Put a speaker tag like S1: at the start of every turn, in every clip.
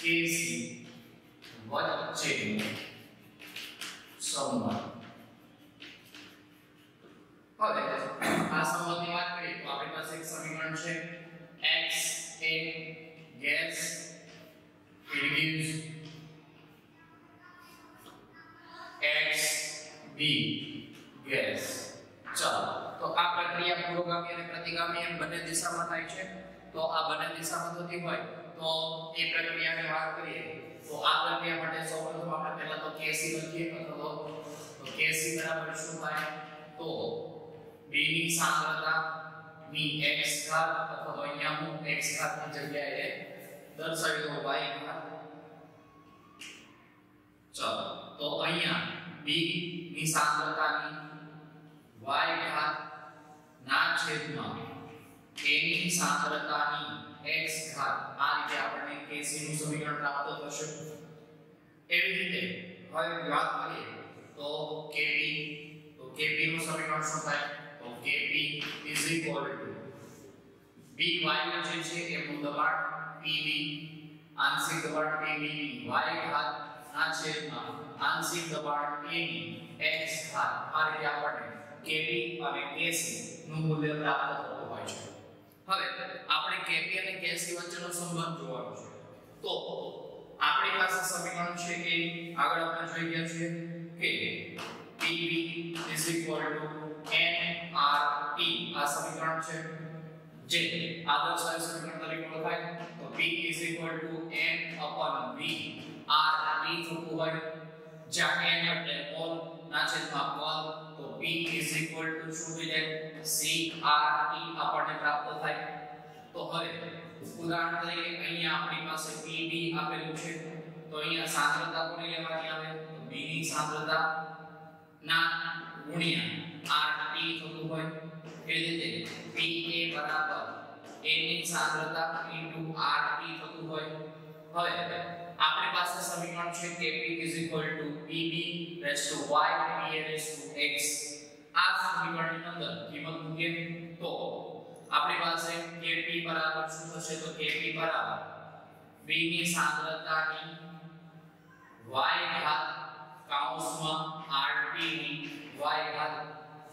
S1: કેસી વચ્ચેનો સંબંધ। હવે આ સંબંધની વાત કરીએ તો આપણી પાસે એક સમીકરણ છે x a gas it gives x b gas। ચાલો તો આ પ્રક્રિયા પુરોગામી અને પ્રતિગામી એમ બંને દિશામાં થાય છે। તો આ બંને દિશામાં થતી હોય તો એ પ્રક્રિયાને વાત કરીએ તો આ પ્રક્રિયા માટે સૌપ્રથમ આપણે પહેલા તો kc લખીએ અથવા તો kc બરાબર શું થાય તો b ની સાંદ્રતા ની x ઘાત અથવા તો અહીંયા હું x ઘાત ની જગ્યાએ દર્શાવી દઉં y ઘાત। ચાલો તો અહીંયા b ની સાંદ્રતાની y ઘાત ના છેદમાં a ની સાંદ્રતાની x ઘાત આ રીતે આપણને kc નું સમીકરણ પ્રાપ્ત થશે। એવી રીતે હવે વાત કરીએ તો kp નું સમીકરણ શું થાય તો kp by જે છે એનું દબાણ pb આંશિક દબાણ pb ની y ઘાત ના છેદમાં આંશિક દબાણ a ની x ઘાત આ રીતે આપણને kp અને kc નું મૂલ્ય પ્રાપ્ત થતું હોય છે। હવે આપણે kp અને kc વચ્ચેનો સંબંધ જોવાનો છે તો આપણી પાસે સમીકરણ છે કે આગળ આપણે જોઈ ગયા છે કે pv nRT આ સમીકરણ છે જે આદર્શ સમીકરણ તરીકે ઓળખાય તો p n/v RT થતું હોય જ્યાં n એટલે મોલ ના છેદમાં મોલ તો p શું થઈ જાય CRT આપણને પ્રાપ્ત થાય। તો હવે ઉદાહરણ તરીકે અહીંયા આપણી પાસે pb આપેલું છે તો અહીંયા સાંદ્રતા કોની લેવાની આવે તો b ની સાંદ્રતા ના ગુણ્યા RT થતું હોય એ રીતે Pa બરાબર a ની સાંદ્રતા * RT થતું હોય। હવે આપણી પાસે સમીકરણ છે Kp Pb raised to y Pa raised to x। આ સમીકરણની અંદર કિંમત મૂકીએ તો આપણી પાસે Kp બરાબર શું થશે તો Kp બરાબર b ની સાંદ્રતાની y ઘાત કૌંસમાં RT ની y ઘાત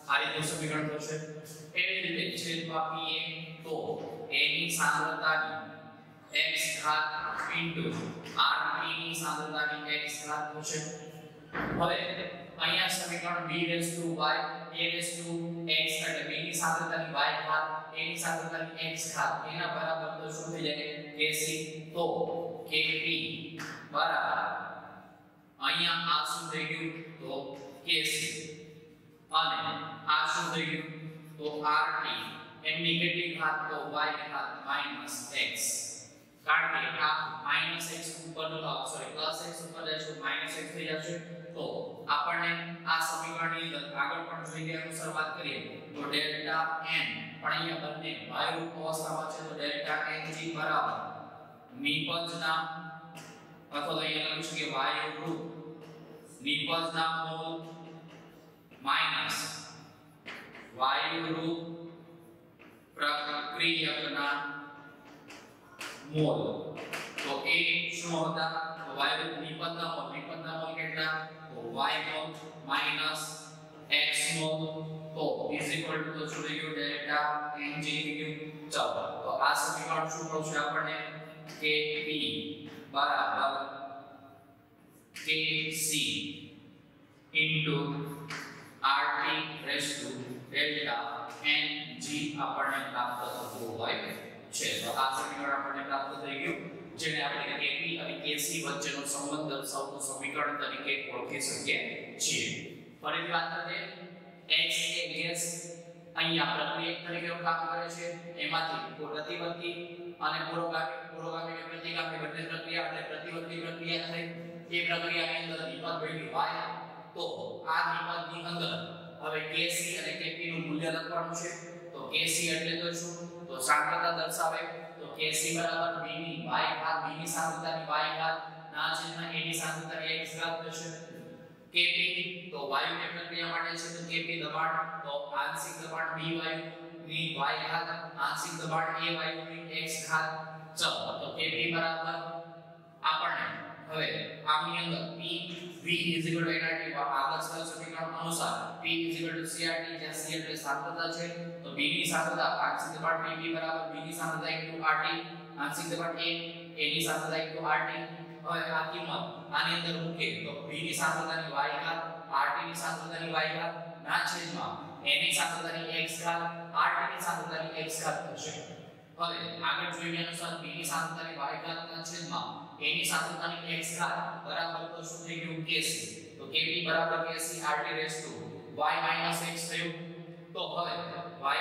S1: આ રીતનું સમીકરણ થશે। એવી રીતે છેદમાં Pa તો a ની સાંદ્રતાની x ઘાત RT ની સાંદ્રતાની x ઘાત થશે। હવે અહીંયા સમીકરણ b raised to y a raised to x એટલે b ની સાંદ્રતાની y ઘાત a ની સાંદ્રતાની x ઘાત એના બરાબર તો શું થઈ જાય kc તો kp બરાબર અહીંયા આ શું થઈ ગયું તો kc અને આ શું થઈ ગયું તો RT એમની કેટલી ઘાત તો y ઘાત - x કારણ કે આ -x ઉપર +x ઉપર જશે -x થઈ જશે તો આપણને આ સમીકરણની અંદર આગળ પણ જોઈ ગયા અનુસાર વાત કરીએ તો ડેલ્ટા n પણ અહીંયા બંને વાયુરૂપ અવસ્થામાં છે તો ડેલ્ટા ng બરાબર નિપજના અથવા તો અહીંયા લખી શકીએ વાયુરૂપ નિપજના મોલ માઈનસ વાયુરૂપ પ્રક્રિયકના મોલ। તો એ શું હતા તો વાયુરૂપ નિપજના મોલ કેટલા તો y mall minus x mall તો ઇઝ ઇક્વલ ટુ તો શું થઈ ગયું ડેલ્ટા ng થઈ ગયું। ચાલો તો આ સમીકરણ શું મળશે આપણને Kp બરાબર Kc into RT raised to delta ng આપણને પ્રાપ્ત થતું હોય છે। તો આ સમીકરણ આપણને પ્રાપ્ત થઈ ગયું જેને આપણે Kp અને Kc વચ્ચેનો સંબંધ દર્શાવતું સમીકરણ તરીકે ઓળખી શકીએ છીએ। ફરીથી વાત કરીએ x એ ગેસ અહીંયા પ્રક્રિયક તરીકે કામ કરે છે એમાંથી પ્રતિવર્તી અને પુરોગામી અને પ્રતિગામી બંને પ્રક્રિયા એટલે પ્રતિવર્તી પ્રક્રિયા થઈ એ પ્રક્રિયાની અંદર નિપજ બની y તો આ નિપજની અંદર હવે Kc અને Kp નું મૂલ્ય લખવાનું છે તો Kc એટલે તો શું તો સાંદ્રતા દર્શાવે તો Kc બરાબર b ની y ઘાત b ની સાંદ્રતાની y ઘાત ના છેદમાં a ની સાંદ્રતાની x ઘાત થશે। Kp તો વાયુ ની પ્રક્રિયા માટે છે તો Kp દબાણ તો આંશિક દબાણ b વાયુ ની y ઘાત આંશિક દબાણ a વાયુ ની x ઘાત। ચલો તો Kp બરાબર આપણને હવે આની અંદર P V nRT આદર્શ સમીકરણ અનુસાર P CRT જ્યાં C એટલે સાંદ્રતા છે તો B ની સાંદ્રતા આંશિક દબાણ PV બરાબર B ની સાંદ્રતા * RT આંશિક દબાણ A ની સાંદ્રતા * RT હવે આ કિંમત આની અંદર મૂકે તો B ની સાંદ્રતાની y ઘાત RT ની સાંદ્રતાની y ઘાત ના છેદમાં A ની સાંદ્રતાની x ઘાત RT ની સાંદ્રતાની x ઘાત થશે હવે આગળ જોઈએ અનુસાર B ની સાંદ્રતાની y ઘાત ના છેદમાં A ની સાંદ્રતાની x ઘાત બરાબર તો શું થઈ ગયું Kc તો Kb બરાબર Kc RT raise to y x થયું તો હવે y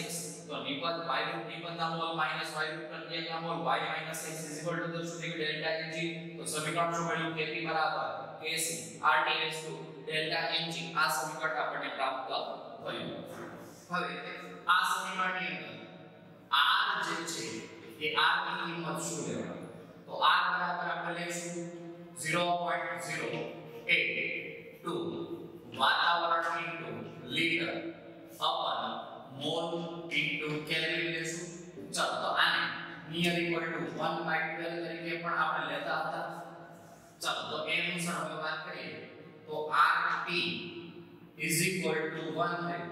S1: x તો નિપજ y રૂટ નિપજના મોલ માઈનસ y રૂટ પ્રત્યેકના મોલ y x તો શું થઈ ગયું ડેલ્ટા Ng તો સમીકરણ શું મળ્યું Kp બરાબર Kc RT raise two delta Ng આ સમીકરણ આપણને પ્રાપ્ત થયું હવે આ સમીકરણની અંદર r જે છે એ r ની કિંમત શું લેવાની તો r બરાબર આપણે લઈશું 0.082 વાતાવરણ into litre upon mole into kelvin લેશું ચાલો તો આને નિયર ઇક્વલ ટુ 1/12 તરીકે પણ આપણે લેતા હતા ચાલો તો એ અનુસાર હવે વાત કરીએ તો RT is equal to 1 થાય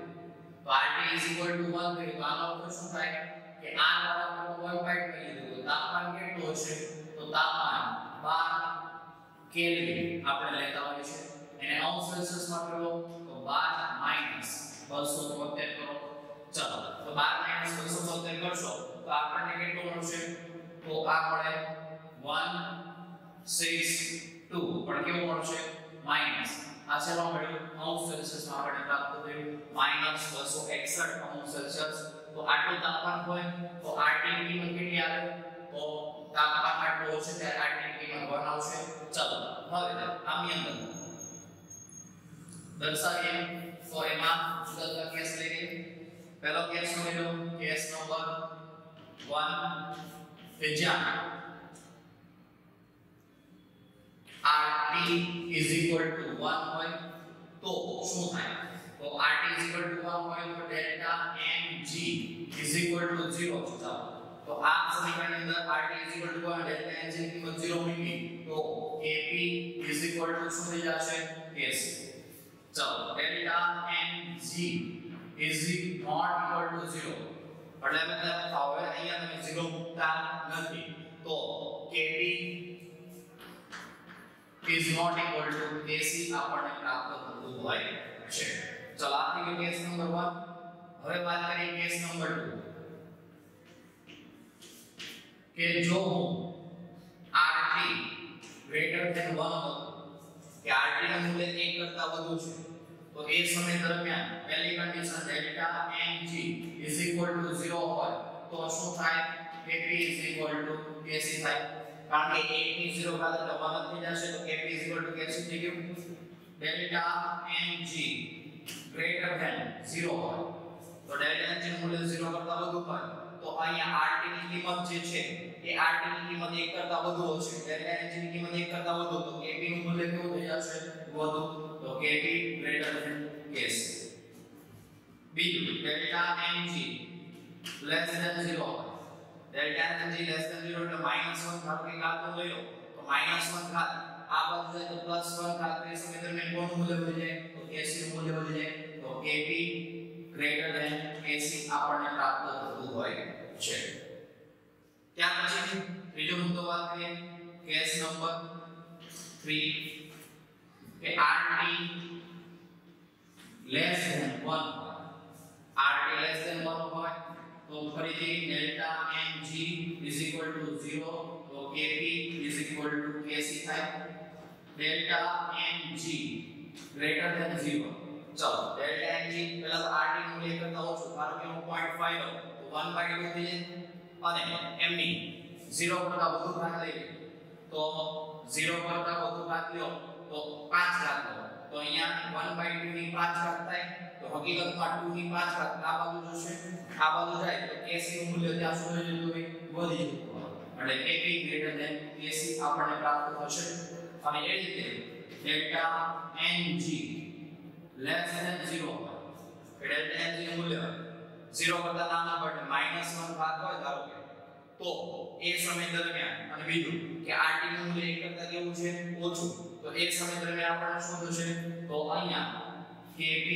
S1: તો RT is equal to 1 થાય તો આનો અર્થ શું થાય કે R બરાબર 1/12 લીધું તો તાપમાન કેટલું હશે તો તાપમાન 12 કેલ્વિન આપણે લેતા હોઈએ છે એને અંશ સેલ્સિયસ માં કરો તો 12 273 કરો ચાલો તો 12 273 કરશો તો આપણને કેટલું મળશે તો આ મળે 162 પણ કેવું મળશે માઈનસ આ શેનો મળ્યું અંશ સેલ્સિયસ માં આપણે પ્રાપ્ત થયું -261 અંશ સેલ્સિયસ તો આટલું તાપમાન હોય તો RT ની કિંમત કેટલી આવે તો તાપમાન આટલું હશે ત્યારે RT ની કિંમત 1 આવશે ચાલો હવે આની અંદર દર્શાવીએ તો એમાં જુદા જુદા કેસ લઈએ પહેલો કેસ લો કેસ નંબર 1 કે જ્યાં RT is equal to 1 હોય તો શું થાય તો RT is equal to 1 હોય તો delta Mg is equal to 0 ચાલો તો આ સમીકરણની અંદર RT is equal to 1 delta Mg ની કિંમત 0 મૂકી તો Kp is equal to શું થઈ જશે Kc ચાલો delta Mg is not equal to 0 એટલે મતલબ હવે અહીંયા તમે 0 મૂકતા નથી તો Kp is not equal to Kc આપણને પ્રાપ્ત થતું હોય છે ચાલો આ થઈ ગયો કેસ નંબર 1 હવે વાત કરીએ કેસ નંબર 2 કે જો હું RT greater than 1 હોય કે RT નું મૂલ્ય 1 કરતા વધુ છે તો એ સમય દરમિયાન પહેલી condition delta Mg is equal to 0 હોય તો શું થાય Kp is equal to Kc થાય કારણ કે 1 ની 0 ઘાત એટલે 1 થઈ જશે તો Kp is equal to Kc થઈ ગયું ડેલ્ટા Mg greater than 0 હોય તો ડેલ્ટા Mg નું મૂલ્ય 0 કરતા વધુ હોય તો અહીંયા RT ની કિંમત જે છે એ RT ની કિંમત 1 કરતા વધુ હશે ડેલ્ટા Mg ની કિંમત 1 કરતા વધુ તો Kp નું મૂલ્ય કેવું થઈ જશે વધુ તો Kp greater than Kc બીજું delta Mg less than 0 delta Mg less than 0 એટલે -1 ધારો કે ઘાત નો લયો તો -1 ઘાત આ બાજુ જાય તો +1 ઘાત એ સમય દરમિયાન કોનું મૂલ્ય વધી જાય તો Kc નું મૂલ્ય વધી જાય તો Kp greater than Kc આપણને પ્રાપ્ત થતું હોય છે ત્યાર પછી ત્રીજો મુદ્દો વાત કરીએ કેસ નંબર 3 કે RT less than 1 RT less than 1 હોય તો ફરીથી delta Mg is equal to 0 તો Kp is equal to Kc થાય ડેલ્ટા Mg greater than 0 ચલો ડેલ્ટા Mg પહેલા તો RT નું મૂલ્ય કરતા ઓછું ધારો કે હું 0.5 લઉં તો 1/2 થઈ જાય અને Mg 0 કરતા વધુ ઘાત લઈએ તો 0 કરતા વધુ ઘાત લ્યો તો 5 ઘાત લો તો અહીંયા 1/2 ની 5 ઘાત થાય તો હકીકતમાં 2 ની 5 ઘાત આ બાજુ જશે આ બાજુ જાય તો Kc નું મૂલ્ય ત્યાં સુધી જતું હોય વધી જતું એટલે Kp greater than Kc આપણને પ્રાપ્ત થશે અને એ રીતે delta Mg less than 0 delta Mg નું મૂલ્ય 0 કરતા નાના હોય -1 ઘાત હોય ધારો કે તો એ સમય દરમિયાન અને બીજું કે RT નું મૂલ્ય 1 કરતા કેવું છે ઓછું તો એ સમય દરમિયાન આપણને શું થશે તો અહીંયા Kp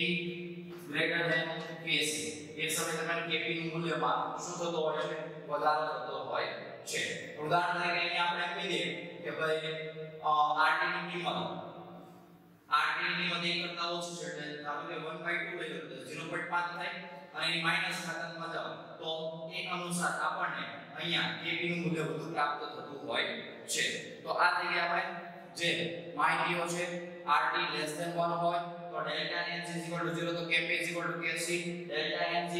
S1: greater than Kc એ સમય દરમિયાન Kp નું મૂલ્યમાં શું થતો હોય છે વધારો થતો હોય છે ઉદાહરણ તરીકે અહીંયા આપણે આપી દઈએ કે ભાઈ RT ની કિંમત 1 કરતા ઓછું છે એટલે આપણે 1/2 લઈએ તો 0.5 થાય અને એની માઈનસ ઘાતાંકમાં જાવ તો એ અનુસાર આપણને અહીંયા Kp નું મૂલ્ય વધુ પ્રાપ્ત થતું હોય છે તો આ થઈ ગયા આપણે જે માહિતીઓ છે RT less than 1 હોય તો delta Ng 0 તો Kp Kc delta Ng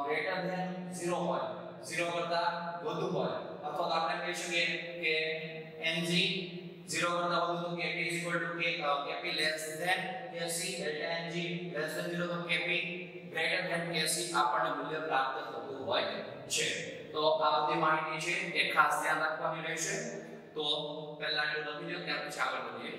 S1: greater than 0 હોય 0 કરતા વધુ હોય અથવા તો આપણે કહી શકીએ કે Ng 0 કરતા વધુ તો Kp less than Kc delta Ng less than 0 તો Kp greater than Kc આપણને મૂલ્ય પ્રાપ્ત થતું હોય છે તો આ બધી માહિતી છે એ ખાસ ધ્યાન રાખવાની રહેશે તો પહેલા જો લખી લો ત્યાર પછી આગળ વધીએ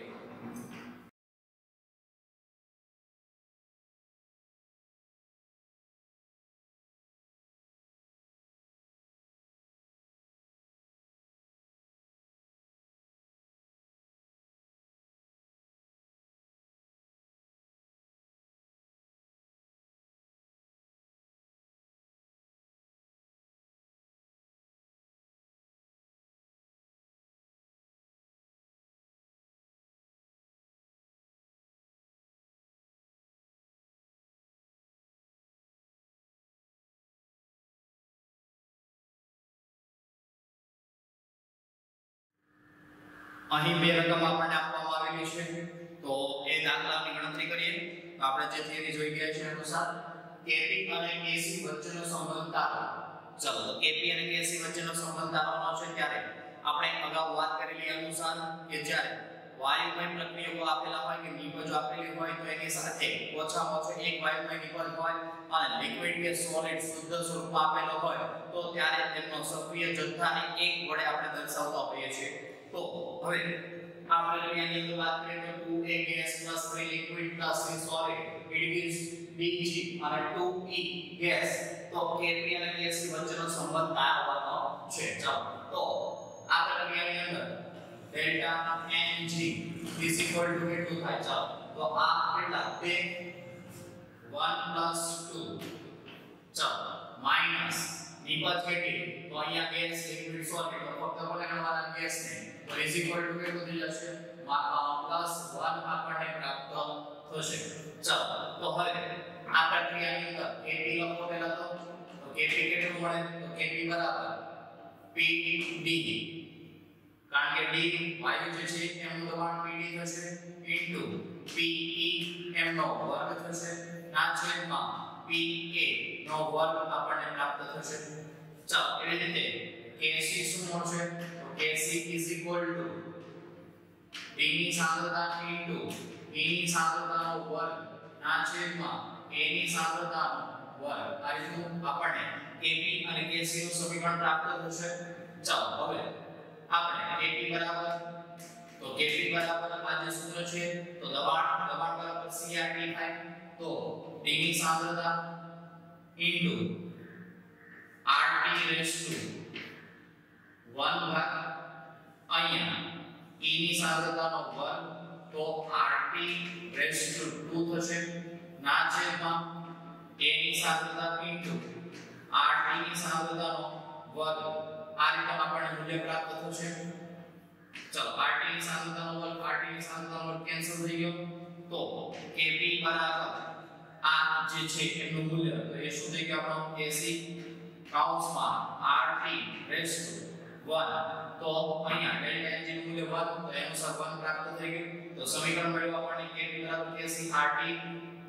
S1: અહીં બે રકમ આપણને આપવામાં આવેલી છે તો એ દાખલાની ગણતરી કરીએ તો આપણે જે થિયરી જોઈ ગયા છે અનુસાર Kp અને Kc વચ્ચેનો સંબંધ તારવો ચલો તો Kp અને Kc વચ્ચેનો સંબંધ તારવવાનો છે ત્યારે આપણે અગાઉ વાત કરેલી અનુસાર કે જ્યારે વાયુમય પ્રક્રિયકો આપેલા હોય કે નિપજો આપેલી હોય તો એની સાથે ઓછામાં ઓછો એક વાયુમય નિપજ હોય અને લિક્વિડ કે સોલિડ શુદ્ધ સ્વરૂપમાં આપેલો હોય તો ત્યારે તેમનો સક્રિય જથ્થાને એક વડે આપણે દર્શાવતા હોઈએ છીએ તો હવે આ પ્રક્રિયાની અંદર વાત કરીએ તો 2a gas 3 liquid 3 solid it gives Bg અને 2e gas તો Kp અને Kc વચ્ચેનો સંબંધ તારવવાનો છે ચાલો તો આ પ્રક્રિયાની અંદર delta Ng is equal to કેટલું થાય ચાલો તો આ કેટલા તે 1 2 ચાલો માઈનસ નિપજ કેટલી તો અહીંયા ગેસ લિક્વિડ સોલિડ તો ફક્ત કોને ગણવાના ગેસ ને તો is equal to કેટલું થઈ જશે +1 આપણને પ્રાપ્ત થશે ચાલો તો હવે આ પ્રક્રિયાની અંદર Kp લખો પહેલા તો Kp કેટલું મળે તો Kp બરાબર Pd કારણ કે d વાયુ જે છે એનું દબાણ Pd થશે ઇન્ટુ Pe m નો વર્ગ થશે ના છેદમાં Pa નો વર્ગ આપણને પ્રાપ્ત થશે ચાલો એવી રીતે Kc શું મળશે તો Kc d ની સાંદ્રતા ઇન્ટુ E ની સાંદ્રતાનો વર્ગ ના છેદમાં A ની સાંદ્રતાનો વર્ગ આ રીતનું આપણને Kp અને Kc નું સમીકરણ પ્રાપ્ત થશે ચાલો હવે આપણે Kp બરાબર તો Kp બરાબર આ જે સૂત્ર છે તો દબાણ બરાબર CRT થાય તો D ની સાંદ્રતા ઇન્ટુ RT રેઝ ટુ 1 ભાગ અહીંયા E ની સાંદ્રતાનો વર્ગ તો RT રેઝ ટુ 2 થશે ના છેદમાં A ની સાંદ્રતા ઇન્ટુ RT ની સાંદ્રતાનો વર્ગ આ રીતે આપણને મૂલ્ય પ્રાપ્ત થશે ચલો RT ની સાંદ્રતાનો વર્ગ RT ની સાંદ્રતાનો વર્ગ કેન્સલ થઈ ગયો તો Kp બરાબર આ જે છે એનું મૂલ્ય તો એ શું થઈ ગયું આપણો Kc કૌંસમાં RT રેઝ ટુ 1 તો અહીંયા ડેલ્ટા Ng નું મૂલ્ય 1 તો એનું સર 1 પ્રાપ્ત થઈ ગયું તો સમીકરણ મળ્યું આપણને Kp બરાબર Kc RT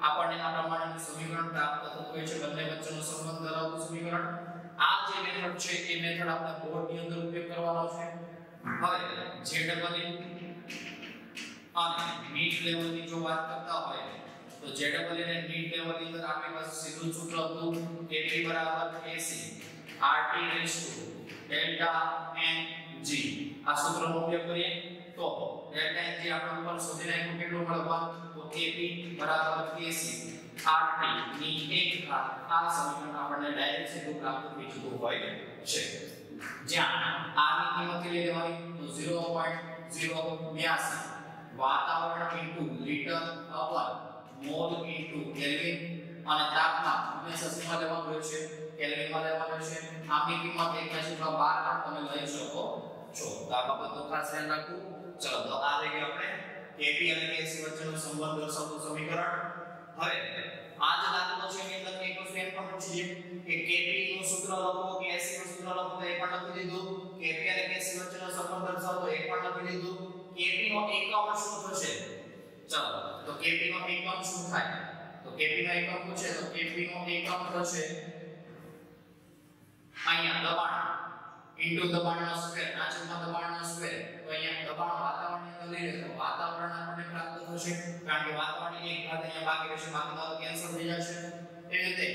S1: આપણને આ પ્રમાણેનું સમીકરણ પ્રાપ્ત થતું હોય છે બંને વચ્ચેનો સંબંધ ધરાવતું સમીકરણ આ જે મેથડ છે એ મેથડ આપણે બોર્ડની અંદર ઉપયોગ કરવાનો છે હવે ZW અને નીટ લેવલની જો વાત કરતા હોય તો ZW અને નીટ લેવલની અંદર આપણી પાસે સીધું સૂત્ર હતું Kp બરાબર Kc RT raise to delta Ng આ સૂત્રનો ઉપયોગ કરીએ તો ડેલ્ટા Ng આપણે ઉપર શોધી નાખ્યું કેટલું મળે તો Kp બરાબર Kc RT ની 1 ઘાત આ સમીકરણ આપણને ડાયરેક્ટ સીધું પ્રાપ્ત થઈ જતું હોય છે જ્યાં r ની કિંમત કેટલી લેવાની તો 0.082 વાતાવરણ into litre upper mall into kelvin અને તાપમાન હંમેશા શેમાં લેવાનું હોય છે કેલ્વિનમાં લેવાનું છે આની કિંમત 1/12 પણ તમે લઈ શકો છો તો આ બાબતનો ખાસ ધ્યાન રાખવું ચલો તો આ થઈ ગયું આપણે Kp અને Kc વચ્ચેનો સંબંધ દર્શાવતું સમીકરણ હવે આ જ દાખલો છે એની અંદર એક વસ્તુ એમ પણ પૂછી છે કે Kp નું સૂત્ર લખો Kc નું સૂત્ર લખો તો એ પણ લખી દીધું Kp અને Kc વચ્ચેનો સંબંધ દર્શાવતો એ પણ લખી દીધું Kp નો એકમ શું થશે ચલો તો Kp નો એકમ શું થાય તો Kp નો એકમ પૂછે તો Kp નો એકમ થશે અહીંયા દબાણ ઇન્ટુ દબાણનો સ્ક્વેર નાચમાં દબાણનો સ્ક્વેર તો અહીંયા દબાણ વાતાવરણની અંદર લઈ લે તો વાતાવરણ આપણને પ્રાપ્ત થશે કારણ કે વાતાવરણની એક ઘાત અહીંયા બાકી રહેશે બાકી તો કેન્સલ થઈ જશે એ રીતે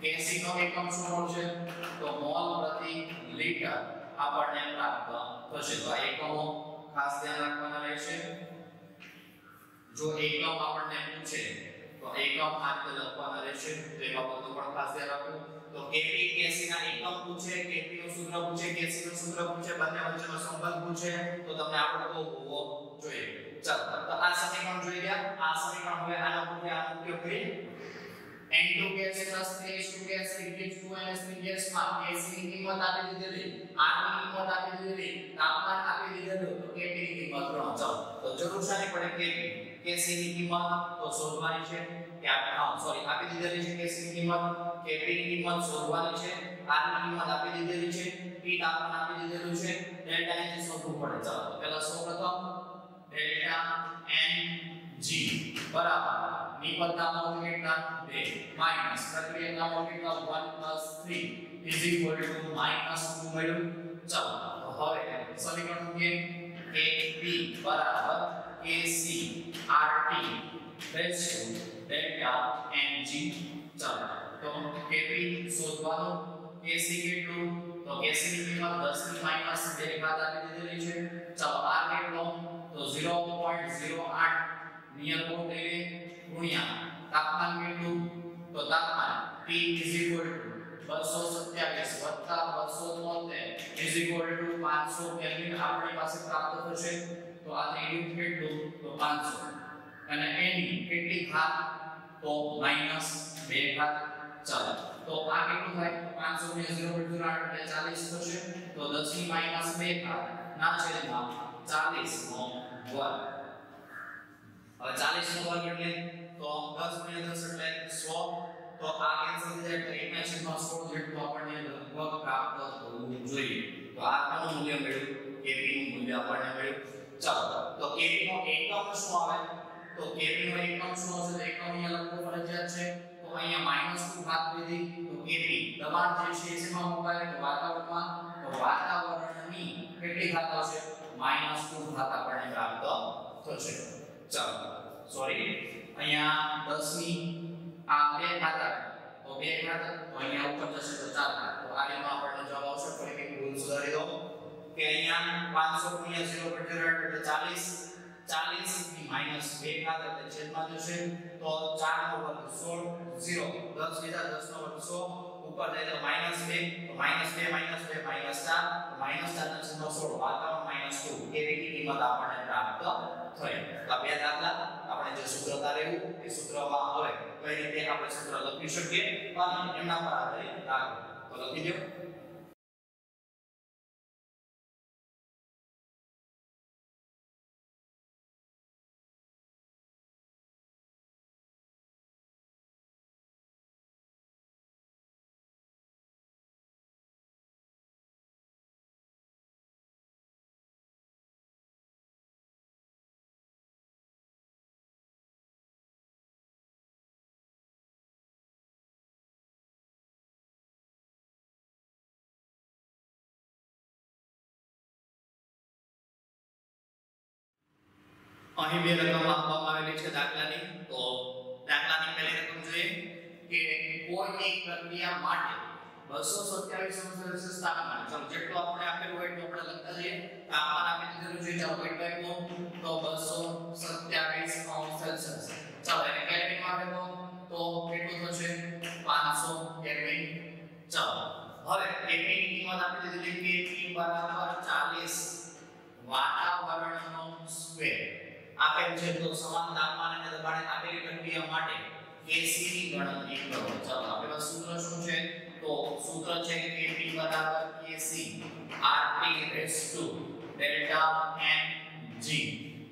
S1: Kc નો એકમ શું મળશે તો મોલ પ્રતિ લિટર આપણને પ્રાપ્ત થશે તો આ એકમો ખાસ ધ્યાન રાખવાના રહેશે જો એકમ આપણને પૂછે તો એકમ આ રીતે લખવાના રહેશે તો એ બાબતનો પણ ખાસ ધ્યાન રાખવું તો Kp Kc ના એકમ પૂછે Kp નું સૂત્ર પૂછે Kc નું સૂત્ર પૂછે બંને વચ્ચેનો સંબંધ પૂછે તો તમને આવડતો હોવો જોઈએ ચાલો તો આ સમીકરણ જોઈ ગયા આ સમીકરણ હવે આનો ઉપયોગ કરી N2 gas H2 gas H2NS ની ગેસમાં Kc ની કિંમત આપી દીધેલી R ની કિંમત આપી દીધેલી તાપમાન આપી દીધેલું તો Kp ની કિંમત 3 ચાલો તો જરૂર શાની પડે Kc ની કિંમત તો શોધવાની છે કે આપી દીધેલી છે Kc ની કિંમત Kp ની કિંમત શોધવાની છે R ની કિંમત આપી દીધેલી છે T તાપમાન આપી દીધેલું છે ડેલ્ટા N શોધવું પડે ચાલો તો પહેલા સૌપ્રથમ ડેલ્ટા N G બરાબર નિકલતા મોલ કેટલા 2 માઈનસ પ્રક્રિયાના મોલ કેટલા 1 3 2 મળ્યું ચાલો હવે સમીકરણ કે Kp બરાબર Kc RT ratio delta Ng ચાલો તો Kp શોધવાનું Kc કેટલું તો Kc ની કિંમત 10 ની માઈનસ 2 ઘાત આપી દીધેલી છે ચાલો R કેટલો તો 0.08 નિયર કોટ લઈને ગુણ્યા તાપમાન કેટલું તો તાપમાન T = 227 273 = 500 કેલ્વિન આપણી પાસે પ્રાપ્ત થશે તો આ રેડિયસ કેટલું તો 500 અને એની કેટલી ઘાત તો -2 ઘાત ચાલો તો આ કેટલું થાય 500 ને 0.08 એટલે 40 થશે તો 10 ની -2 ઘાત ના છેદમાં 40 નો વર્ગ હવે 40 નો વર્ગ એટલે તો 10 * 10 એટલે 100 તો આ કેન્સલ થઈ જાય એટલે 1/16 જેટલું આપણને લગભગ પ્રાપ્ત થવું જોઈએ તો આ કોનું મૂલ્ય મળ્યું Kp નું મૂલ્ય આપણને મળ્યું ચાલો તો Kp નો એકમ શું આવે તો Kp નો એકમ શું હશે તો એકમ અહીંયા લખવું ફરજિયાત છે તો અહીંયા -2 ઘાત લીધી તો Kp દબાણ જે છે એમાં મુકાય તો વાતાવરણમાં તો વાતાવરણની કેટલી ઘાત આવશે -2 ઘાત આપણને પ્રાપ્ત થશે ચાલો સોરી અહીંયા 10 ની આ 2 ઘાત આવે તો 2 ઘાત તો અહીંયા ઉપર જશે તો 4 ઘાત તો આ એમાં આપણને જવાબ આવશે ફરી એક ભૂલ સુધારી દો કે અહીંયા 500 * 0.08 એટલે 40 ની -2 ઘાત એટલે છેદમાં જશે તો 4 નો વર્ગ 16 0 10 લીધા 10 નો વર્ગ 100 ઉપર જાય તો -2 તો -2 -2 -4 -4 ના છેદમાં 16 વાતાવરણ -2 Kp ની કિંમત આપણને પ્રાપ્ત થઈ તો બે દાખલા આપણે જે સૂત્ર તારેવું એ સૂત્રમાં હવે કઈ રીતે આપણે સૂત્ર લખી શકીએ અને એના પર આધારિત દાખલો તો લખી દો અહીં બે રકમ આપવામાં આવેલી છે દાખલાની તો દાખલાની પહેલી રકમ જોઈએ કે કોઈ એક પ્રક્રિયા માટે 227 °C તાપમાન ચાલો જેટલું આપણે આપેલું હોય એટલું આપણે લખતા જઈએ તાપમાન આપી દીધેલું છે ચાલો કેટલું આપ્યું તો 227 °C ચાલો એને કેલ્વિનમાં આપેલો તો તો કેટલું થશે 500 કેલ્વિન ચાલો હવે Kp ની કિંમત આપણે લીધી Kp બરાબર 40 વાતાવરણનો સ્ક્વેર આપેલ છે તો સમાન તાપમાન અને દબાણે આપેલી પ્રક્રિયા માટે Kc ની ગણતરી કરો ચાલો આપેલું સૂત્ર શું છે તો સૂત્ર છે Kp બરાબર Kc RT raise to delta Ng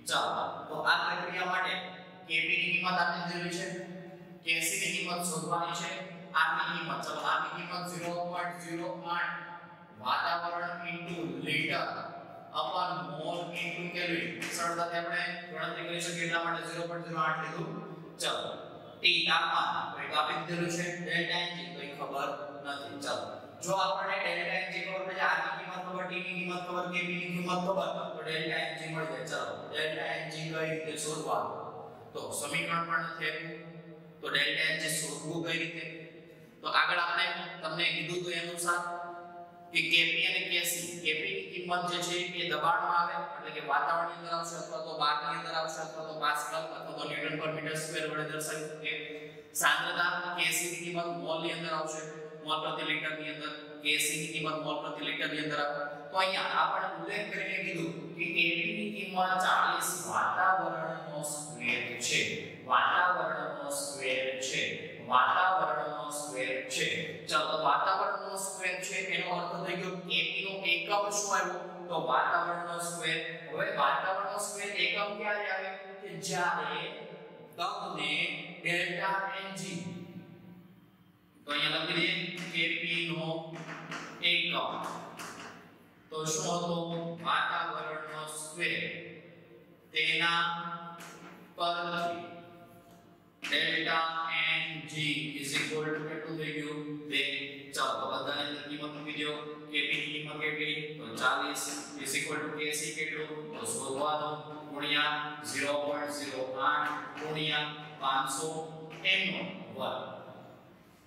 S1: ચાલો તો આ પ્રક્રિયા માટે Kp ની કિંમત આપણે દીધી છે Kc ની કિંમત શોધવાની છે R ની કિંમત ચાલો R ની કિંમત 0.08 વાતાવરણ into litre upon mole into kelvin સરળતાથી આપણે ગણતરી કરી શકીએ એટલા માટે 0.08 લીધું ચાલો T તાપમાન તો એક આપી દીધેલું છે ડેલ્ટા Ng તો એ ખબર નથી ચાલો જો આપણને ડેલ્ટા Ng ખબર પડે R ની કિંમત ખબર T ની કિંમત ખબર Kp ની કિંમત ખબર તો ડેલ્ટા Ng મળી જાય ચાલો ડેલ્ટા Ng કઈ રીતે શોધવાનું તો સમીકરણ પણ નથી આપ્યું તો ડેલ્ટા Ng શોધવું કઈ રીતે તો આગળ આપણે તમને કીધું તો અનુસાર કે Kp અને Kc Kp ની કિંમત જે છે એ દબાણમાં આવે એટલે કે વાતાવરણની અંદર આવશે અથવા તો બહારની અંદર આવશે અથવા તો પાસ્કલ અથવા તો ન્યૂટન પર મીટર સ્ક્વેર વડે દર્શાવી શકીએ સાંદ્રતા Kc ની કિંમત મોલ ની અંદર આવશે મોલ પ્રતિ લિટર ની અંદર Kc ની કિંમત મોલ પ્રતિ લિટર ની અંદર આવે તો અહીંયા આપણે ઉલ્લેખ કરીને કીધું કે Kp ની કિંમત 40 વાતાવરણનો સ્ક્વેર છે વાતાવરણનો સ્ક્વેર છે વાતાવરણનો સ્ક્વેર છે ચાલો વાતાવરણનો સ્ક્વેર છે એનો અર્થ થઈ ગયો Kp નો એકમ શું આવ્યો તો વાતાવરણનો સ્ક્વેર હવે વાતાવરણનો સ્ક્વેર એકમ ક્યારે આવે કે જ્યારે તમને ડેલ્ટા Ng તો અહીંયા લખી દઈએ Kp નો એકમ તો શું હતો વાતાવરણનો સ્ક્વેર તેના પરથી delta Ng is equal to કેટલું થઈ ગયું 2 ચાલો બધાને કિંમત મૂકી દો Kp ની કિંમત કેટલી તો 40 is equal to Kc કેટલું તો શોધવાનું ગુણ્યા 0.08 ગુણ્યા 500 m નો વર્ગ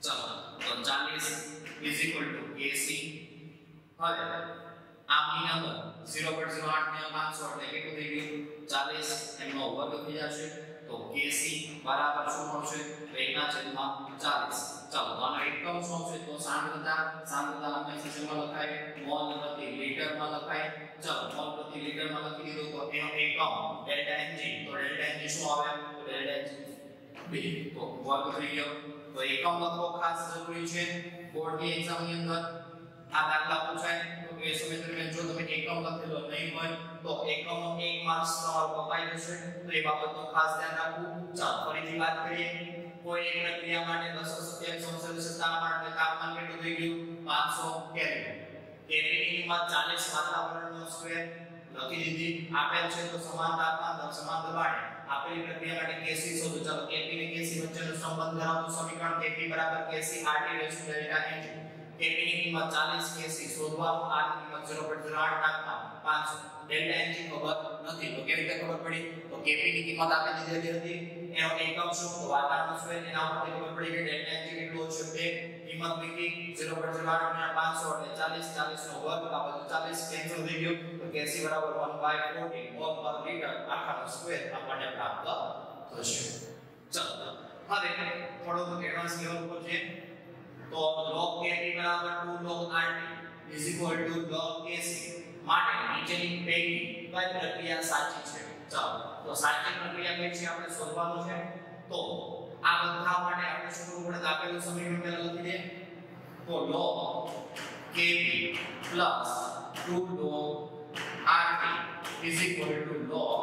S1: ચાલો તો 40 is equal to Kc હવે આમની અંદર 0.08 ને 500 એટલે કેટલું થઈ ગયું 40 m નો વર્ગ થઈ જશે તો Kc બરાબર શું મળશે 1/40 ચાલો તો આનો એકમ શું છે તો સાંદ્રતા હંમેશા શેમાં લખાય મોલ પ્રતિ લિટર માં લખાય ચાલો મોલ પ્રતિ લિટર માં લખી દીધું તો એનો એકમ ડેલ્ટા Ng તો ડેલ્ટા Ng શું આવે તો ડેલ્ટા Ng 2 તો વર્ગ થઈ ગયો તો એકમ લખવો ખાસ જરૂરી છે બોર્ડની એક્ઝામ ની અંદર આ દાખલા પૂછાય તો એ સમય દરમિયાન જો તમે એકમ લખેલો નહીં હોય તો એકમનો 1 માર્ક્સ તમારો કપાઈ જશે તો એ બાબતનું ખાસ ધ્યાન રાખવું ચાલો ફરીથી વાત કરીએ કોઈ એક પ્રક્રિયા માટે 10-27 તાપમાન તાપમાન કેટલું થઈ ગયું 500 કેલ્વિન Kp ની કિંમત 40 વાતાવરણનો સ્ક્વેર લખી દીધી આપેલ છે તો સમાન તાપમાન સમાન દબાણે આપેલી પ્રક્રિયા માટે Kc શોધો ચાલો Kp અને Kc વચ્ચેનો સંબંધ ધરાવતું સમીકરણ Kp બરાબર Kc RT raise to delta Ng Kp ની કિંમત 40 Kc શોધવાનું R ની કિંમત 0.08 નાખતા 500 ડેલ્ટા Ng ખબર નથી તો કેવી રીતે ખબર પડી તો Kp ની કિંમત આપી દીધેલી હતી એનો એકમ શું તો વાતાવરણનો સ્ક્વેર એના ઉપરથી ખબર પડી કે ડેલ્ટા Ng કેટલું છે 2 કિંમત મૂકી 0.08 ગુણ્યા 500 એટલે 40 નો વર્ગ આ બધું 40 કેન્સલ થઈ ગયું તો Kc બરાબર 1/40 મોલ પર લિટર આખાનો સ્ક્વેર આપણને પ્રાપ્ત થશે ચાલો હવે થોડો એડવાન્સ લેવલ પર છે તો log Kp બરાબર 2 log RT is equal to log Kc માટે નીચેની પૈકી કઈ પ્રક્રિયા સાચી છે ચાલો તો સાચી પ્રક્રિયા કઈ છે આપણે શોધવાનું છે તો આ બધા માટે આપણે શું કરવું પડે આપેલું સમીકરણ પહેલા લખી દે તો log Kp 2 log RT is equal to log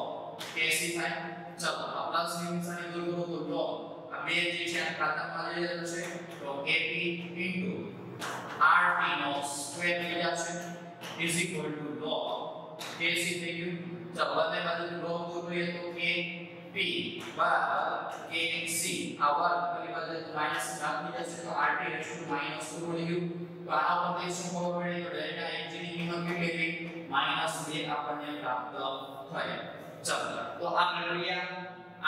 S1: Kc થાય ચાલો આ પ્લસ ની નિશાની દૂર કરો તો log આ બે જે છે આ ખાતામાં લઈ લેવાનું છે તો Kp RT નો સ્ક્વેર થઈ જશે is equal to log Kc થઈ ગયું ચાલો બંને બાજુ log દૂર કરીએ તો Kp બરાબર Kc આ વર્ગ પેલી બાજુ તો માઈનસ રાખી જશે તો RT રેઝ ટુ માઈનસ 2 મળી ગયું તો આના પરથી શું ખબર પડી તો ડેલ્ટા Ng ની કિંમત કેટલી હતી -2 આપણને પ્રાપ્ત થઈ ચાલો તો આ પ્રક્રિયા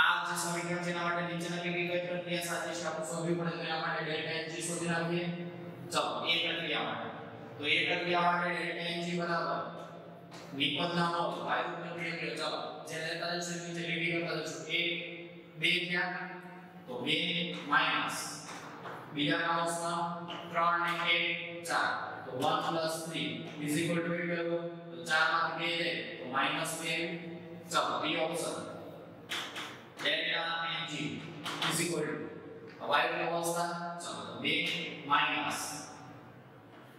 S1: આ જે સમીકરણ છે એના માટે નીચેના કઈ પ્રક્રિયા સાચી છે આપણે શોધવી પડે તો એના માટે ડેલ્ટા Ng શોધી નાખીએ ચાલો એ પ્રક્રિયા માટે તો એ પ્રક્રિયા માટે ડેલ્ટા Ng બરાબર નિપજના મોલ વાયુ પ્રક્રિયા ચાલો જે લેતા જશે નીચે લીટી કરતા જશું 1 2 થયા તો તો 2 માઈનસ બીજા કૌંસમાં 3 ને 1 4 તો 1 + 3 ઇઝ ઇક્વલ ટુ કેટલું તો 4 માંથી 2 જાય તો -2 ચલો B option delta N G is equal to વાયુ અવસ્થા ચલો 2 માઈનસ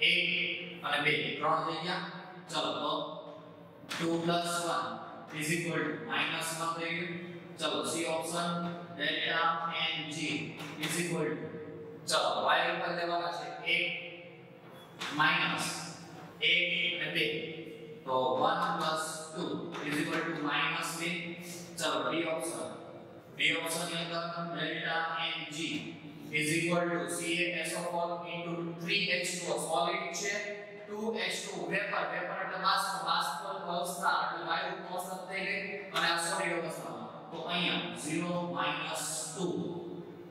S1: 1 અને 2 3 થઈ ગયા ચલો તો 2 + 1 ઇઝ ઇક્વલ ટુ -1 થઈ ગયું ચલો C option delta N G is equal to ચલો વાયુ પર લેવાના છે 1 માઈનસ 1 અને 2 તો 1 + 2 ઇઝ ઇક્વલ ટુ -2 ચલો ડી ઓપ્શન ની અંદર delta N G is equal to CaSO4 into 3H2O solid છે 2H2 વેપર એટલે બાષ્પ અવસ્થા એટલે વાયુ અવસ્થા થઈ ગઈ અને આ સોલિડ અવસ્થા તો અહીંયા 0 - 2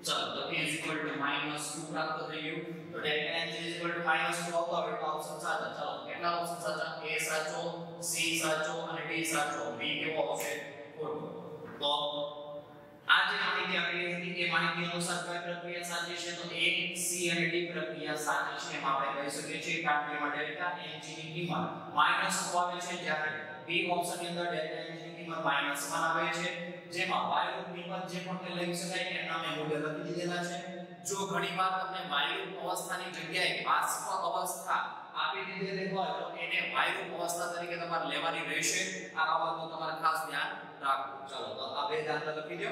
S1: ચલો તો k is equal to -2 પ્રાપ્ત થઈ ગયું તો delta n is equal to -2 આવતો આવે તો ઓપ્શન સાચા ચલો કેટલા ઓપ્શન સાચા a સાચો c સાચો અને d સાચો b કેવો આવશે ખોટો તો આ જે માહિતી આપેલી હતી એ માહિતી અનુસાર કઈ પ્રક્રિયા સાચી છે તો a c અને d પ્રક્રિયા સાચી છે એમ આપણે કહી શકીએ છીએ કારણ કે એમાં ડેલ્ટા n g ની કિંમત -1 આવે છે જ્યારે b ઓપ્શન ની અંદર ડેલ્ટા n g ની કિંમત -1 આવે છે જેમાં વાયુ કિંમત જે પણ લઈ શકાય એના નામે મૂલ્ય લખી દીધેલા છે જો ઘણીવાર તમને વાયુ અવસ્થાની જગ્યાએ બાષ્પ અવસ્થા આપી દીધેલી હોય તો એને વાયુ અવસ્થા તરીકે તમારે લેવાની રહેશે આ બાબતનું તમારે ખાસ ધ્યાન રાખવું ચલો તો આ બે દાખલા લખી દો